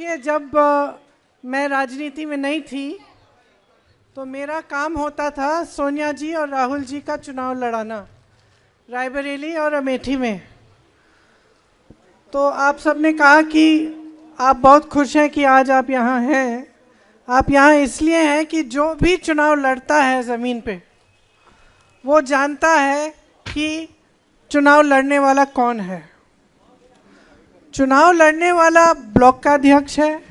देखिए, जब मैं राजनीति में नहीं थी तो मेरा काम होता था सोनिया जी और राहुल जी का चुनाव लड़ाना रायबरेली और अमेठी में। तो आप सबने कहा कि आप बहुत खुश हैं कि आज आप यहाँ हैं। आप यहाँ इसलिए हैं कि जो भी चुनाव लड़ता है ज़मीन पे वो जानता है कि चुनाव लड़ने वाला कौन है। चुनाव लड़ने वाला ब्लॉक का अध्यक्ष है,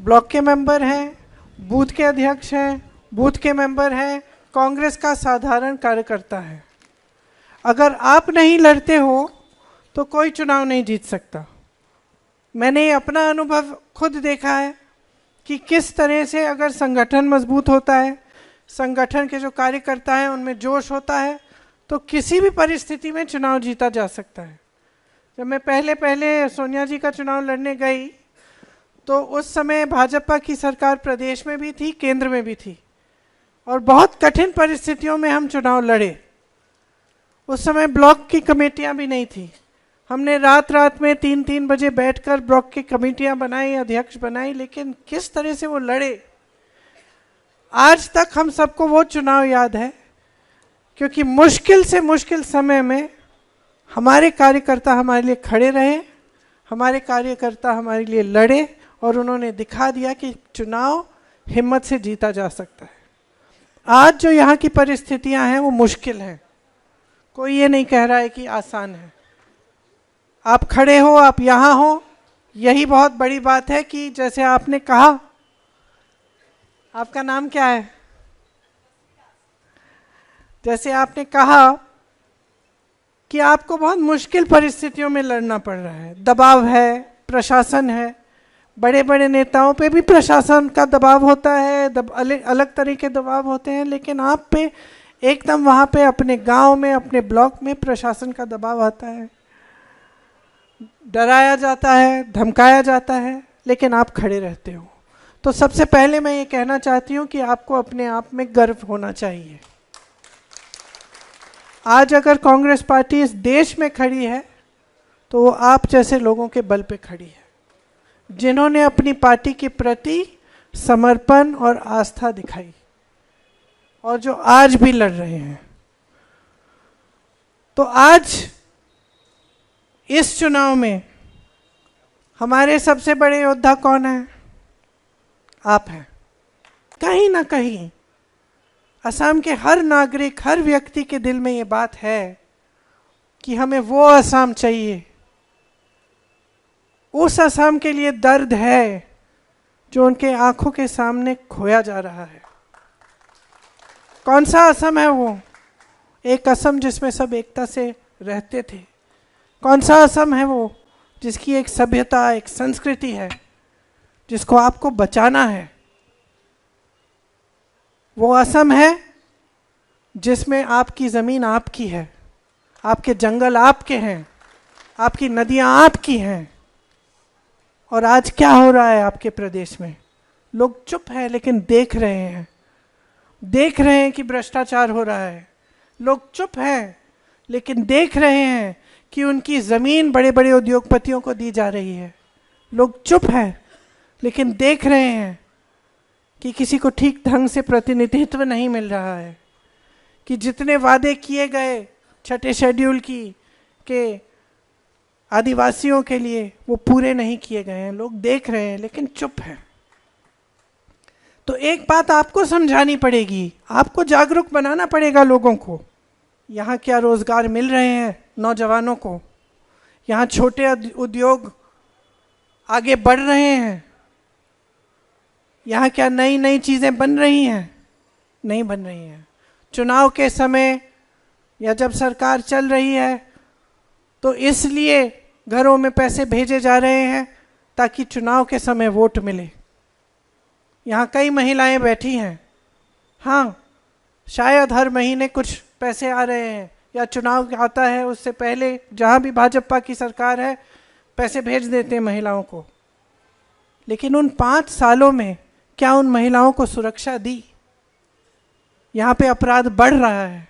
ब्लॉक के मेंबर हैं, बूथ के अध्यक्ष हैं, बूथ के मेंबर हैं, कांग्रेस का साधारण कार्यकर्ता है। अगर आप नहीं लड़ते हो तो कोई चुनाव नहीं जीत सकता। मैंने अपना अनुभव खुद देखा है कि किस तरह से अगर संगठन मजबूत होता है, संगठन के जो कार्यकर्ता हैं उनमें जोश होता है, तो किसी भी परिस्थिति में चुनाव जीता जा सकता है। जब मैं पहले सोनिया जी का चुनाव लड़ने गई तो उस समय भाजपा की सरकार प्रदेश में भी थी, केंद्र में भी थी, और बहुत कठिन परिस्थितियों में हम चुनाव लड़े। उस समय ब्लॉक की कमेटियां भी नहीं थी। हमने रात में 3-3 बजे बैठकर ब्लॉक की कमेटियां बनाई, अध्यक्ष बनाई, लेकिन किस तरह से वो लड़े, आज तक हम सबको वो चुनाव याद है। क्योंकि मुश्किल से मुश्किल समय में हमारे कार्यकर्ता हमारे लिए खड़े रहे, हमारे कार्यकर्ता हमारे लिए लड़े और उन्होंने दिखा दिया कि चुनाव हिम्मत से जीता जा सकता है। आज जो यहाँ की परिस्थितियाँ हैं वो मुश्किल हैं, कोई ये नहीं कह रहा है कि आसान है। आप खड़े हो, आप यहाँ हो, यही बहुत बड़ी बात है कि जैसे आपने कहा, आपका नाम क्या है? जैसे आपने कहा कि आपको बहुत मुश्किल परिस्थितियों में लड़ना पड़ रहा है, दबाव है, प्रशासन है, बड़े बड़े नेताओं पे भी प्रशासन का दबाव होता है, अलग तरह के दबाव होते हैं, लेकिन आप पे एकदम वहाँ पे अपने गांव में, अपने ब्लॉक में प्रशासन का दबाव आता है, डराया जाता है, धमकाया जाता है, लेकिन आप खड़े रहते हो। तो सबसे पहले मैं ये कहना चाहती हूँ कि आपको अपने आप में गर्व होना चाहिए। आज अगर कांग्रेस पार्टी इस देश में खड़ी है तो वो आप जैसे लोगों के बल पे खड़ी है, जिन्होंने अपनी पार्टी के प्रति समर्पण और आस्था दिखाई और जो आज भी लड़ रहे हैं। तो आज इस चुनाव में हमारे सबसे बड़े योद्धा कौन है? आप हैं। कहीं ना कहीं असम के हर नागरिक, हर व्यक्ति के दिल में ये बात है कि हमें वो असम चाहिए। उस असम के लिए दर्द है जो उनके आंखों के सामने खोया जा रहा है। कौन सा असम है वो? एक असम जिसमें सब एकता से रहते थे। कौन सा असम है वो? जिसकी एक सभ्यता, एक संस्कृति है, जिसको आपको बचाना है। वो असम है जिसमें आपकी ज़मीन आपकी है, आपके जंगल आपके हैं, आपकी नदियां आपकी हैं। और आज क्या हो रहा है आपके प्रदेश में? लोग चुप हैं लेकिन देख रहे हैं, देख रहे हैं कि भ्रष्टाचार हो रहा है। लोग चुप हैं लेकिन देख रहे हैं कि उनकी ज़मीन बड़े बड़े उद्योगपतियों को दी जा रही है। लोग चुप हैं लेकिन देख रहे हैं कि किसी को ठीक ढंग से प्रतिनिधित्व नहीं मिल रहा है, कि जितने वादे किए गए छठे शेड्यूल के आदिवासियों के लिए वो पूरे नहीं किए गए हैं। लोग देख रहे हैं लेकिन चुप हैं। तो एक बात आपको समझानी पड़ेगी, आपको जागरूक बनाना पड़ेगा लोगों को। यहाँ क्या रोजगार मिल रहे हैं नौजवानों को? यहाँ छोटे उद्योग आगे बढ़ रहे हैं? यहाँ क्या नई नई चीज़ें बन रही हैं? नहीं बन रही हैं। चुनाव के समय या जब सरकार चल रही है तो इसलिए घरों में पैसे भेजे जा रहे हैं ताकि चुनाव के समय वोट मिले। यहाँ कई महिलाएं बैठी हैं, हाँ शायद हर महीने कुछ पैसे आ रहे हैं या चुनाव आता है उससे पहले जहाँ भी भाजपा की सरकार है पैसे भेज देते हैं महिलाओं को। लेकिन उन 5 सालों में क्या उन महिलाओं को सुरक्षा दी? यहाँ पे अपराध बढ़ रहा है।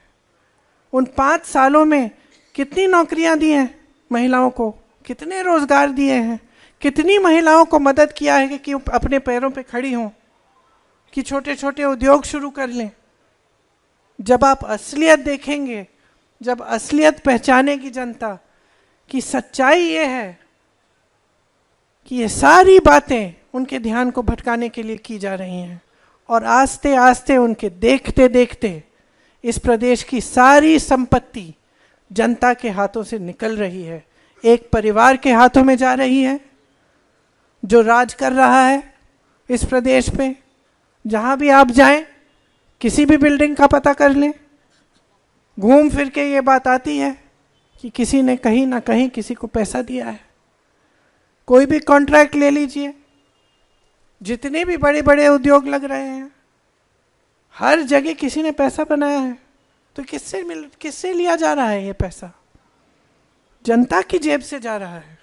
उन 5 सालों में कितनी नौकरियां दी हैं महिलाओं को? कितने रोजगार दिए हैं? कितनी महिलाओं को मदद किया है कि अपने पैरों पे खड़ी हों, कि छोटे छोटे उद्योग शुरू कर लें। जब आप असलियत देखेंगे, जब असलियत पहचानेगी जनता कि सच्चाई ये है कि ये सारी बातें उनके ध्यान को भटकाने के लिए की जा रही हैं, और आस्ते आस्ते उनके देखते देखते इस प्रदेश की सारी संपत्ति जनता के हाथों से निकल रही है, एक परिवार के हाथों में जा रही है जो राज कर रहा है इस प्रदेश पे। जहां भी आप जाएं, किसी भी बिल्डिंग का पता कर लें, घूम फिर के ये बात आती है कि किसी ने कहीं ना कहीं किसी को पैसा दिया है। कोई भी कॉन्ट्रैक्ट ले लीजिए, जितने भी बड़े बड़े उद्योग लग रहे हैं, हर जगह किसी ने पैसा बनाया है। तो किससे लिया जा रहा है ये पैसा? जनता की जेब से जा रहा है।